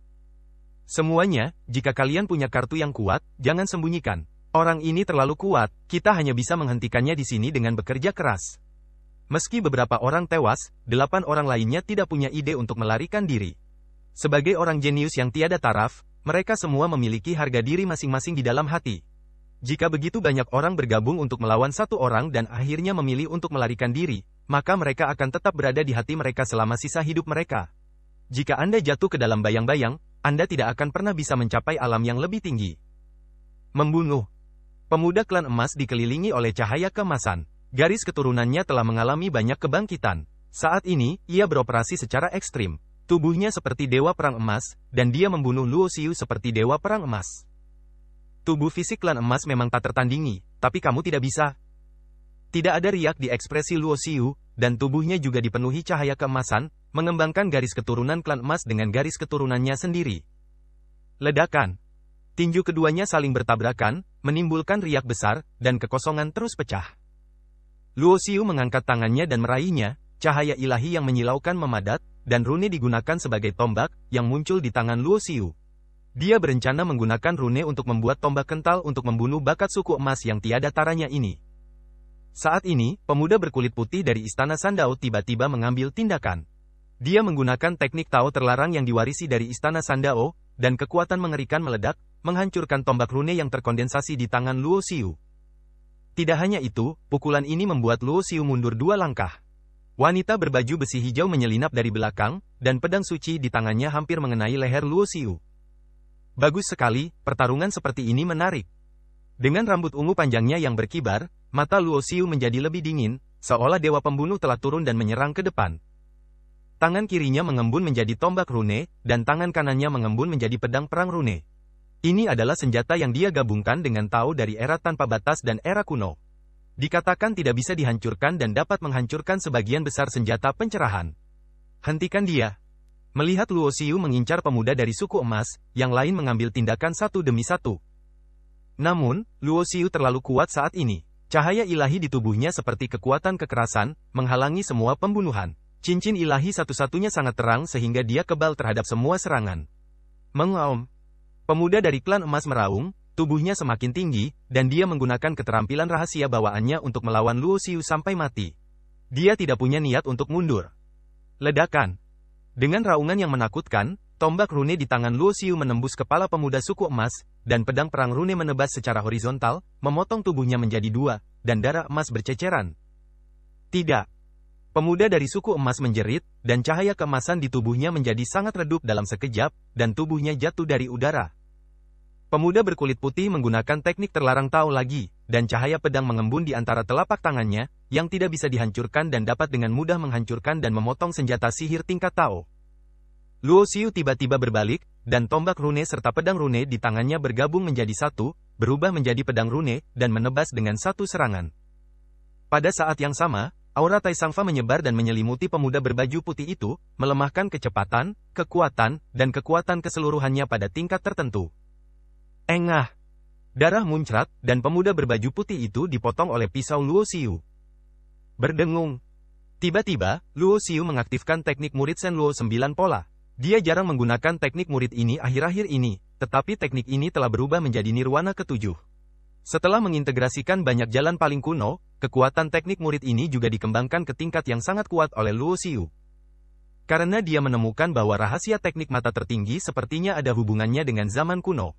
Semuanya, jika kalian punya kartu yang kuat, jangan sembunyikan. Orang ini terlalu kuat, kita hanya bisa menghentikannya di sini dengan bekerja keras. Meski beberapa orang tewas, 8 orang lainnya tidak punya ide untuk melarikan diri. Sebagai orang jenius yang tiada taraf, mereka semua memiliki harga diri masing-masing di dalam hati. Jika begitu banyak orang bergabung untuk melawan satu orang dan akhirnya memilih untuk melarikan diri, maka mereka akan tetap berada di hati mereka selama sisa hidup mereka. Jika Anda jatuh ke dalam bayang-bayang, Anda tidak akan pernah bisa mencapai alam yang lebih tinggi. Membunuh. Pemuda klan emas dikelilingi oleh cahaya keemasan. Garis keturunannya telah mengalami banyak kebangkitan. Saat ini, ia beroperasi secara ekstrim. Tubuhnya seperti dewa perang emas, dan dia membunuh Luo Xiu seperti dewa perang emas. Tubuh fisik klan emas memang tak tertandingi, tapi kamu tidak bisa. Tidak ada riak di ekspresi Luo Xiu, dan tubuhnya juga dipenuhi cahaya keemasan, mengembangkan garis keturunan klan emas dengan garis keturunannya sendiri. Ledakan. Tinju keduanya saling bertabrakan, menimbulkan riak besar, dan kekosongan terus pecah. Luo Xiu mengangkat tangannya dan meraihnya, cahaya ilahi yang menyilaukan memadat, dan rune digunakan sebagai tombak, yang muncul di tangan Luo Xiu. Dia berencana menggunakan rune untuk membuat tombak kental untuk membunuh bakat suku emas yang tiada taranya ini. Saat ini, pemuda berkulit putih dari Istana Sandao tiba-tiba mengambil tindakan. Dia menggunakan teknik Tao terlarang yang diwarisi dari Istana Sandao, dan kekuatan mengerikan meledak, menghancurkan tombak rune yang terkondensasi di tangan Luo Xiu. Tidak hanya itu, pukulan ini membuat Luo Xiu mundur 2 langkah. Wanita berbaju besi hijau menyelinap dari belakang, dan pedang suci di tangannya hampir mengenai leher Luo Xiu. Bagus sekali, pertarungan seperti ini menarik. Dengan rambut ungu panjangnya yang berkibar, mata Luo Xiu menjadi lebih dingin, seolah dewa pembunuh telah turun dan menyerang ke depan. Tangan kirinya mengembun menjadi tombak rune, dan tangan kanannya mengembun menjadi pedang perang rune. Ini adalah senjata yang dia gabungkan dengan Tao dari era tanpa batas dan era kuno. Dikatakan tidak bisa dihancurkan dan dapat menghancurkan sebagian besar senjata pencerahan. Hentikan dia. Melihat Luo Xiu mengincar pemuda dari suku emas, yang lain mengambil tindakan satu demi satu. Namun, Luo Xiu terlalu kuat saat ini. Cahaya ilahi di tubuhnya seperti kekuatan kekerasan, menghalangi semua pembunuhan. Cincin ilahi satu-satunya sangat terang sehingga dia kebal terhadap semua serangan. Mengaum. Pemuda dari klan emas meraung, tubuhnya semakin tinggi, dan dia menggunakan keterampilan rahasia bawaannya untuk melawan Luo Xiu sampai mati. Dia tidak punya niat untuk mundur. Ledakan. Dengan raungan yang menakutkan, tombak rune di tangan Luo Xiu menembus kepala pemuda suku emas, dan pedang perang rune menebas secara horizontal, memotong tubuhnya menjadi 2, dan darah emas berceceran. Tidak. Pemuda dari suku emas menjerit, dan cahaya keemasan di tubuhnya menjadi sangat redup dalam sekejap, dan tubuhnya jatuh dari udara. Pemuda berkulit putih menggunakan teknik terlarang Tao lagi, dan cahaya pedang mengembun di antara telapak tangannya, yang tidak bisa dihancurkan dan dapat dengan mudah menghancurkan dan memotong senjata sihir tingkat Tao. Luo Xiu tiba-tiba berbalik, dan tombak rune serta pedang rune di tangannya bergabung menjadi satu, berubah menjadi pedang rune, dan menebas dengan satu serangan. Pada saat yang sama, aura Tai Sangfa menyebar dan menyelimuti pemuda berbaju putih itu, melemahkan kecepatan, kekuatan, dan kekuatan keseluruhannya pada tingkat tertentu. Engah! Darah muncrat, dan pemuda berbaju putih itu dipotong oleh pisau Luo Xiu. Berdengung. Tiba-tiba, Luo Xiu mengaktifkan teknik murid Shen Luo 9 pola. Dia jarang menggunakan teknik murid ini akhir-akhir ini, tetapi teknik ini telah berubah menjadi nirwana ke-7. Setelah mengintegrasikan banyak jalan paling kuno, kekuatan teknik murid ini juga dikembangkan ke tingkat yang sangat kuat oleh Luo Xiu. Karena dia menemukan bahwa rahasia teknik mata tertinggi sepertinya ada hubungannya dengan zaman kuno.